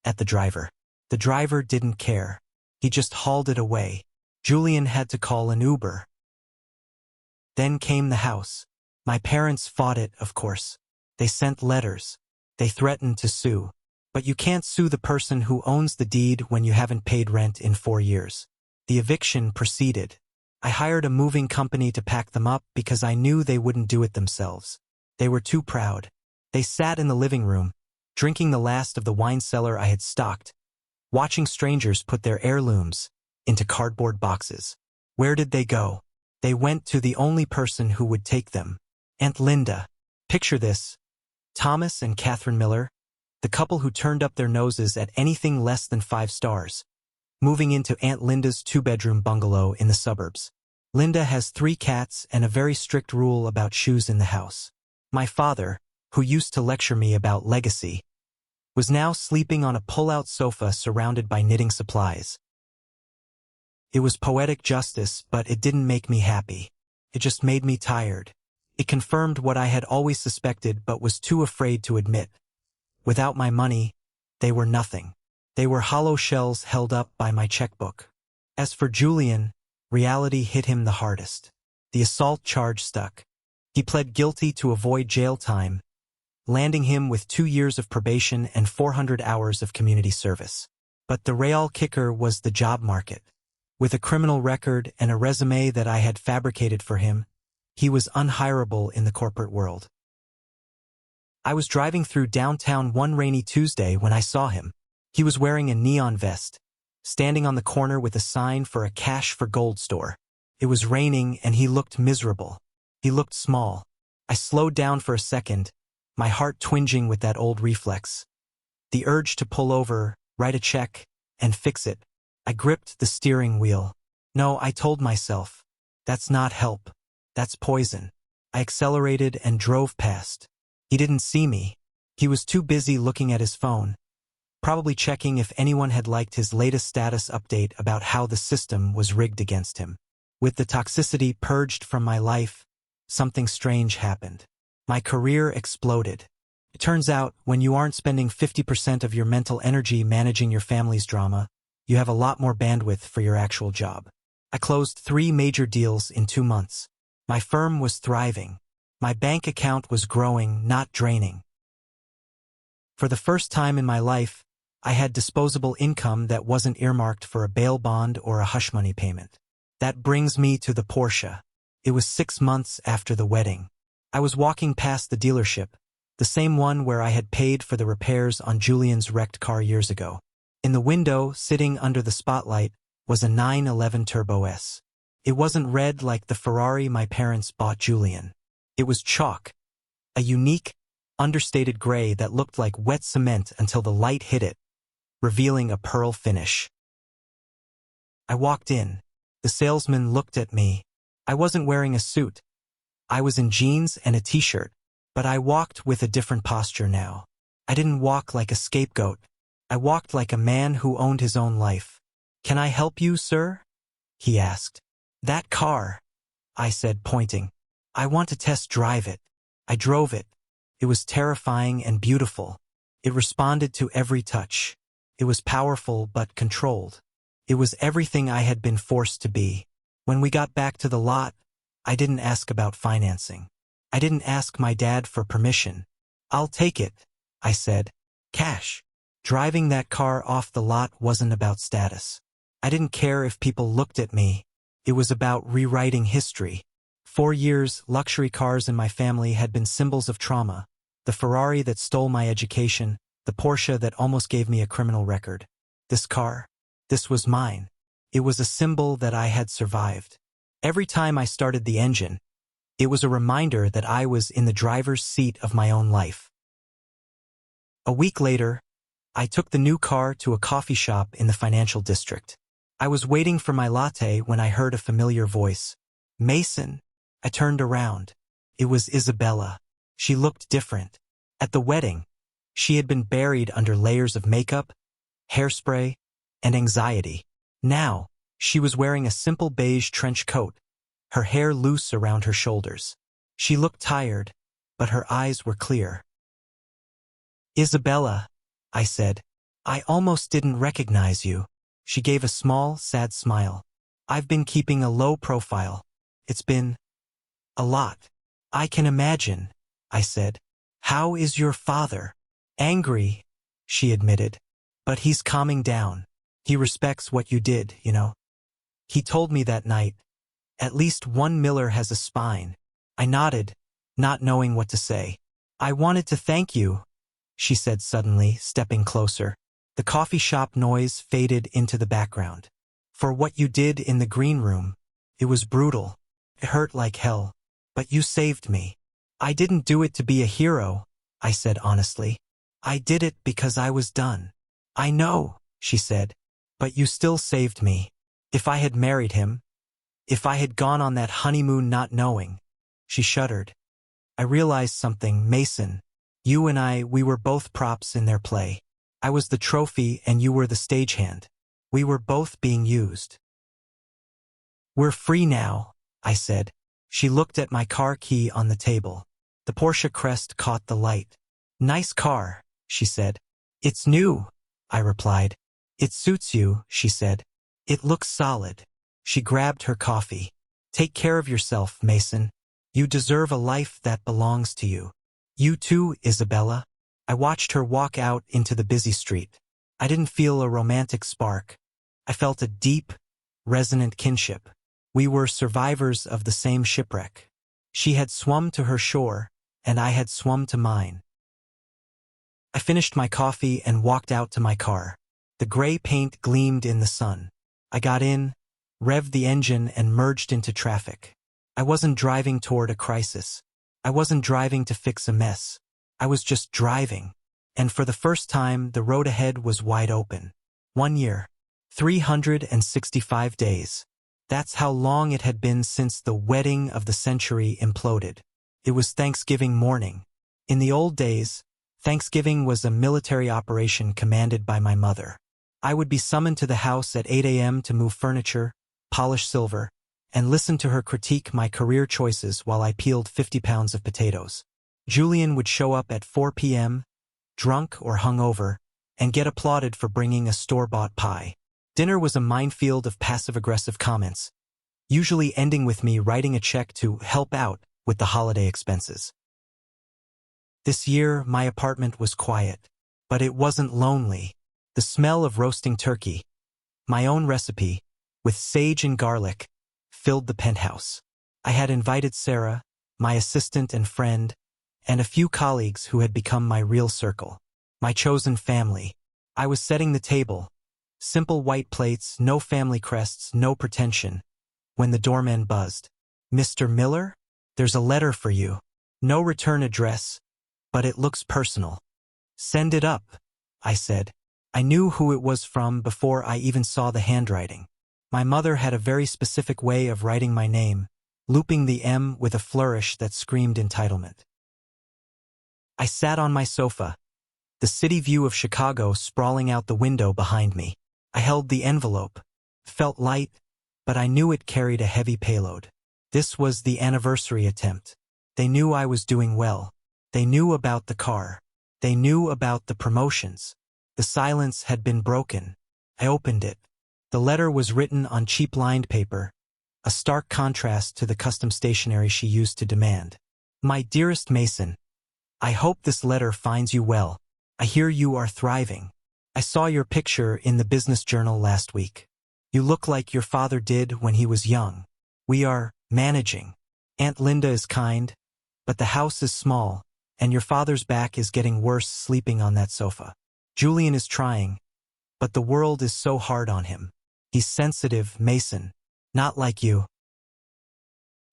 at the driver. The driver didn't care. He just hauled it away. Julian had to call an Uber. Then came the house. My parents fought it, of course. They sent letters. They threatened to sue. But you can't sue the person who owns the deed when you haven't paid rent in 4 years. The eviction proceeded. I hired a moving company to pack them up because I knew they wouldn't do it themselves. They were too proud. They sat in the living room, drinking the last of the wine cellar I had stocked, watching strangers put their heirlooms into cardboard boxes. Where did they go? They went to the only person who would take them. Aunt Linda. Picture this. Thomas and Catherine Miller, the couple who turned up their noses at anything less than 5 stars, moving into Aunt Linda's 2-bedroom bungalow in the suburbs. Linda has 3 cats and a very strict rule about shoes in the house. My father, who used to lecture me about legacy, was now sleeping on a pull-out sofa surrounded by knitting supplies. It was poetic justice, but it didn't make me happy. It just made me tired. It confirmed what I had always suspected but was too afraid to admit. Without my money, they were nothing. They were hollow shells held up by my checkbook. As for Julian, reality hit him the hardest. The assault charge stuck. He pled guilty to avoid jail time, landing him with 2 years of probation and 400 hours of community service. But the real kicker was the job market. With a criminal record and a resume that I had fabricated for him, he was unhireable in the corporate world. I was driving through downtown one rainy Tuesday when I saw him. He was wearing a neon vest, standing on the corner with a sign for a Cash for Gold store. It was raining and he looked miserable. He looked small. I slowed down for a second, my heart twinging with that old reflex. The urge to pull over, write a check, and fix it. I gripped the steering wheel. No, I told myself. That's not help. That's poison. I accelerated and drove past. He didn't see me. He was too busy looking at his phone, probably checking if anyone had liked his latest status update about how the system was rigged against him. With the toxicity purged from my life, something strange happened. My career exploded. It turns out, when you aren't spending 50% of your mental energy managing your family's drama, you have a lot more bandwidth for your actual job. I closed 3 major deals in 2 months. My firm was thriving. My bank account was growing, not draining. For the first time in my life, I had disposable income that wasn't earmarked for a bail bond or a hush money payment. That brings me to the Porsche. It was 6 months after the wedding. I was walking past the dealership, the same one where I had paid for the repairs on Julian's wrecked car years ago. In the window, sitting under the spotlight, was a 911 Turbo S. It wasn't red like the Ferrari my parents bought Julian. It was chalk, a unique, understated gray that looked like wet cement until the light hit it, revealing a pearl finish. I walked in. The salesman looked at me. I wasn't wearing a suit. I was in jeans and a t-shirt, but I walked with a different posture now. I didn't walk like a scapegoat. I walked like a man who owned his own life. "Can I help you, sir?" he asked. "That car," I said, pointing. "I want to test drive it." I drove it. It was terrifying and beautiful. It responded to every touch. It was powerful but controlled. It was everything I had been forced to be. When we got back to the lot, I didn't ask about financing. I didn't ask my dad for permission. "I'll take it," I said. Cash. Driving that car off the lot wasn't about status. I didn't care if people looked at me. It was about rewriting history. 4 years, luxury cars in my family had been symbols of trauma. The Ferrari that stole my education, the Porsche that almost gave me a criminal record. This car, this was mine. It was a symbol that I had survived. Every time I started the engine, it was a reminder that I was in the driver's seat of my own life. A week later, I took the new car to a coffee shop in the financial district. I was waiting for my latte when I heard a familiar voice. "Mason." I turned around. It was Isabella. She looked different. At the wedding, she had been buried under layers of makeup, hairspray, and anxiety. Now, she was wearing a simple beige trench coat, her hair loose around her shoulders. She looked tired, but her eyes were clear. "Isabella," I said, "I almost didn't recognize you." She gave a small, sad smile. "I've been keeping a low profile. It's been a lot." "I can imagine," I said. "How is your father?" "Angry," she admitted. "But he's calming down. He respects what you did, you know. He told me that night, 'At least one Miller has a spine.'" I nodded, not knowing what to say. "I wanted to thank you," she said suddenly, stepping closer. The coffee shop noise faded into the background. "For what you did in the green room. It was brutal. It hurt like hell. But you saved me." "I didn't do it to be a hero," I said honestly. "I did it because I was done." "I know," she said, "but you still saved me. If I had married him, if I had gone on that honeymoon not knowing." She shuddered. "I realized something, Mason. You and I, we were both props in their play. I was the trophy and you were the stagehand. We were both being used." "We're free now," I said. She looked at my car key on the table. The Porsche crest caught the light. "Nice car," she said. "It's new," I replied. "It suits you," she said. "It looks solid." She grabbed her coffee. "Take care of yourself, Mason. You deserve a life that belongs to you." "You too, Isabella." I watched her walk out into the busy street. I didn't feel a romantic spark. I felt a deep, resonant kinship. We were survivors of the same shipwreck. She had swum to her shore, and I had swum to mine. I finished my coffee and walked out to my car. The gray paint gleamed in the sun. I got in, revved the engine, and merged into traffic. I wasn't driving toward a crisis. I wasn't driving to fix a mess. I was just driving. And for the first time, the road ahead was wide open. 1 year. 365 days. That's how long it had been since the wedding of the century imploded. It was Thanksgiving morning. In the old days, Thanksgiving was a military operation commanded by my mother. I would be summoned to the house at 8 a.m. to move furniture, polish silver, and listen to her critique my career choices while I peeled 50 pounds of potatoes. Julian would show up at 4 p.m., drunk or hungover, and get applauded for bringing a store-bought pie. Dinner was a minefield of passive-aggressive comments, usually ending with me writing a check to help out with the holiday expenses. This year, my apartment was quiet, but it wasn't lonely. The smell of roasting turkey, my own recipe, with sage and garlic, filled the penthouse. I had invited Sarah, my assistant and friend, and a few colleagues who had become my real circle, my chosen family. I was setting the table, simple white plates, no family crests, no pretension, when the doorman buzzed. "Mr. Miller? There's a letter for you. No return address, but it looks personal." "Send it up," I said. I knew who it was from before I even saw the handwriting. My mother had a very specific way of writing my name, looping the M with a flourish that screamed entitlement. I sat on my sofa, the city view of Chicago sprawling out the window behind me. I held the envelope, felt light, but I knew it carried a heavy payload. This was the anniversary attempt. They knew I was doing well. They knew about the car. They knew about the promotions. The silence had been broken. I opened it. The letter was written on cheap lined paper, a stark contrast to the custom stationery she used to demand. "My dearest Mason, I hope this letter finds you well. I hear you are thriving. I saw your picture in the business journal last week. You look like your father did when he was young. We are managing. Aunt Linda is kind, but the house is small, and your father's back is getting worse sleeping on that sofa. Julian is trying, but the world is so hard on him. He's sensitive, Mason, not like you.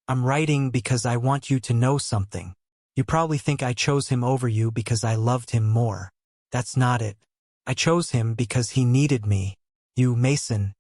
I'm writing because I want you to know something. You probably think I chose him over you because I loved him more. That's not it. I chose him because he needed me. You, Mason,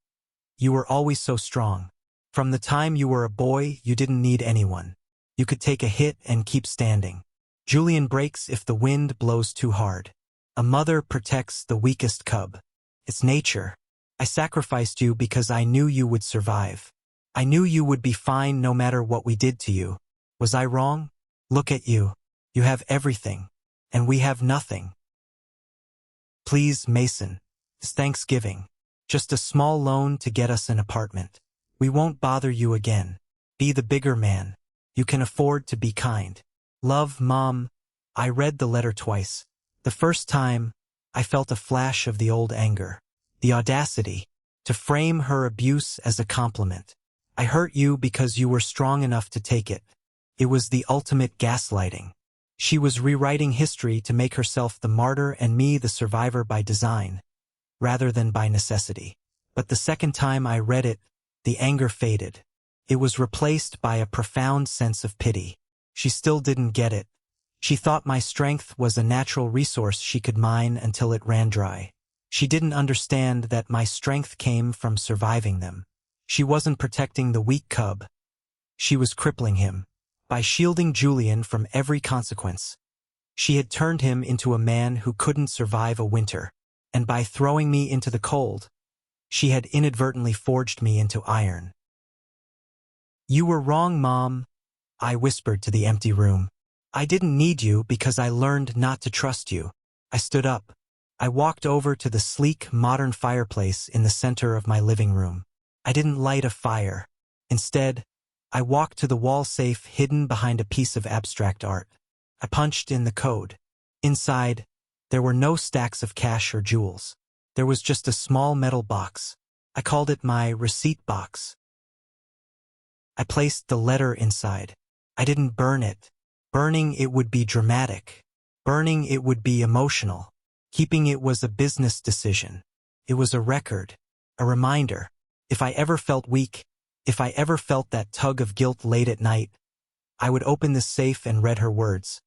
you were always so strong. From the time you were a boy, you didn't need anyone. You could take a hit and keep standing. Julian breaks if the wind blows too hard. A mother protects the weakest cub. It's nature. I sacrificed you because I knew you would survive. I knew you would be fine no matter what we did to you. Was I wrong? Look at you. You have everything, and we have nothing. Please, Mason, it's Thanksgiving. Just a small loan to get us an apartment. We won't bother you again. Be the bigger man. You can afford to be kind. Love, Mom." I read the letter twice. The first time, I felt a flash of the old anger, the audacity, to frame her abuse as a compliment. I hurt you because you were strong enough to take it. It was the ultimate gaslighting. She was rewriting history to make herself the martyr and me the survivor by design, rather than by necessity. But the second time I read it, the anger faded. It was replaced by a profound sense of pity. She still didn't get it. She thought my strength was a natural resource she could mine until it ran dry. She didn't understand that my strength came from surviving them. She wasn't protecting the weak cub. She was crippling him. By shielding Julian from every consequence, she had turned him into a man who couldn't survive a winter. And by throwing me into the cold, she had inadvertently forged me into iron. "You were wrong, Mom," I whispered to the empty room. "I didn't need you because I learned not to trust you." I stood up. I walked over to the sleek, modern fireplace in the center of my living room. I didn't light a fire. Instead, I walked to the wall safe hidden behind a piece of abstract art. I punched in the code. Inside, there were no stacks of cash or jewels. There was just a small metal box. I called it my receipt box. I placed the letter inside. I didn't burn it. Burning it would be dramatic. Burning it would be emotional. Keeping it was a business decision. It was a record, a reminder. If I ever felt weak, if I ever felt that tug of guilt late at night, I would open the safe and read her words.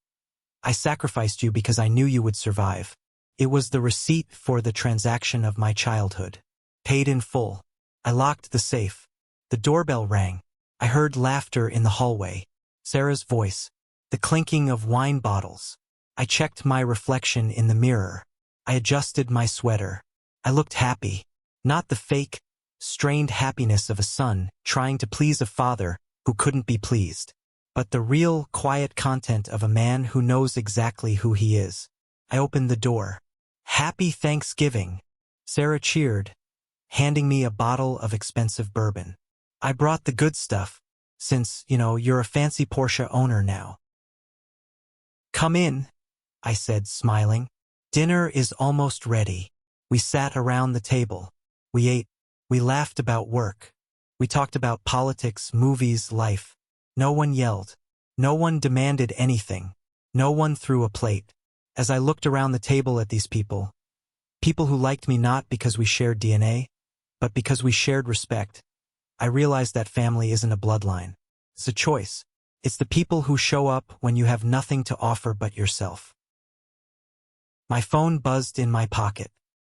I sacrificed you because I knew you would survive. It was the receipt for the transaction of my childhood. Paid in full. I locked the safe. The doorbell rang. I heard laughter in the hallway. Sarah's voice. The clinking of wine bottles. I checked my reflection in the mirror. I adjusted my sweater. I looked happy. Not the fake, strained happiness of a son trying to please a father who couldn't be pleased, but the real, quiet content of a man who knows exactly who he is. I opened the door. Happy Thanksgiving. Sarah cheered, handing me a bottle of expensive bourbon. I brought the good stuff, since, you're a fancy Porsche owner now. Come in, I said, smiling. Dinner is almost ready. We sat around the table. We ate. We laughed about work. We talked about politics, movies, life. No one yelled. No one demanded anything. No one threw a plate. As I looked around the table at these people who liked me not because we shared DNA, but because we shared respect, I realized that family isn't a bloodline. It's a choice. It's the people who show up when you have nothing to offer but yourself. My phone buzzed in my pocket.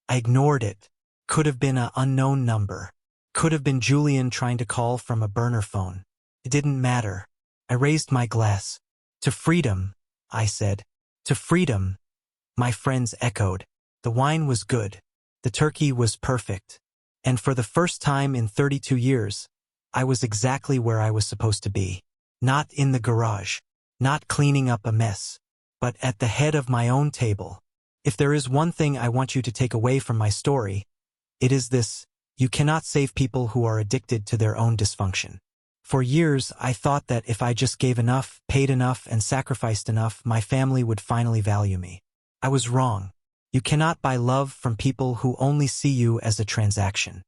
I ignored it. Could have been an unknown number. Could have been Julian trying to call from a burner phone. It didn't matter. I raised my glass. To freedom, I said. To freedom. My friends echoed. The wine was good. The turkey was perfect. And for the first time in 32 years, I was exactly where I was supposed to be. Not in the garage. Not cleaning up a mess. But at the head of my own table. If there is one thing I want you to take away from my story, it is this: you cannot save people who are addicted to their own dysfunction. For years, I thought that if I just gave enough, paid enough, and sacrificed enough, my family would finally value me. I was wrong. You cannot buy love from people who only see you as a transaction.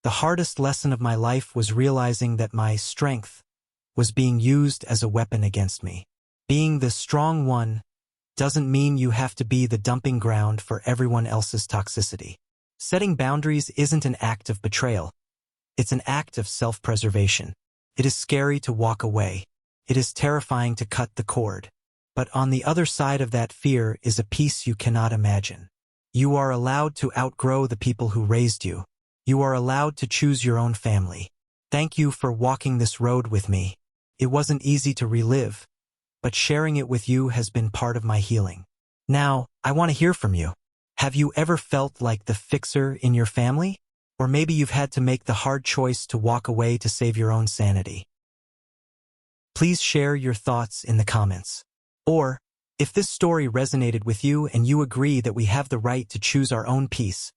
The hardest lesson of my life was realizing that my strength was being used as a weapon against me. Being the strong one doesn't mean you have to be the dumping ground for everyone else's toxicity. Setting boundaries isn't an act of betrayal. It's an act of self-preservation. It is scary to walk away. It is terrifying to cut the cord. But on the other side of that fear is a peace you cannot imagine. You are allowed to outgrow the people who raised you. You are allowed to choose your own family. Thank you for walking this road with me. It wasn't easy to relive, but sharing it with you has been part of my healing. Now, I want to hear from you. Have you ever felt like the fixer in your family? Or maybe you've had to make the hard choice to walk away to save your own sanity. Please share your thoughts in the comments. Or, if this story resonated with you and you agree that we have the right to choose our own peace,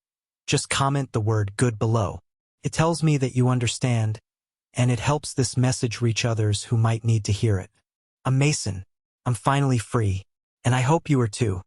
just comment the word "good" below. It tells me that you understand, and it helps this message reach others who might need to hear it. I'm Mason. I'm finally free, and I hope you are too.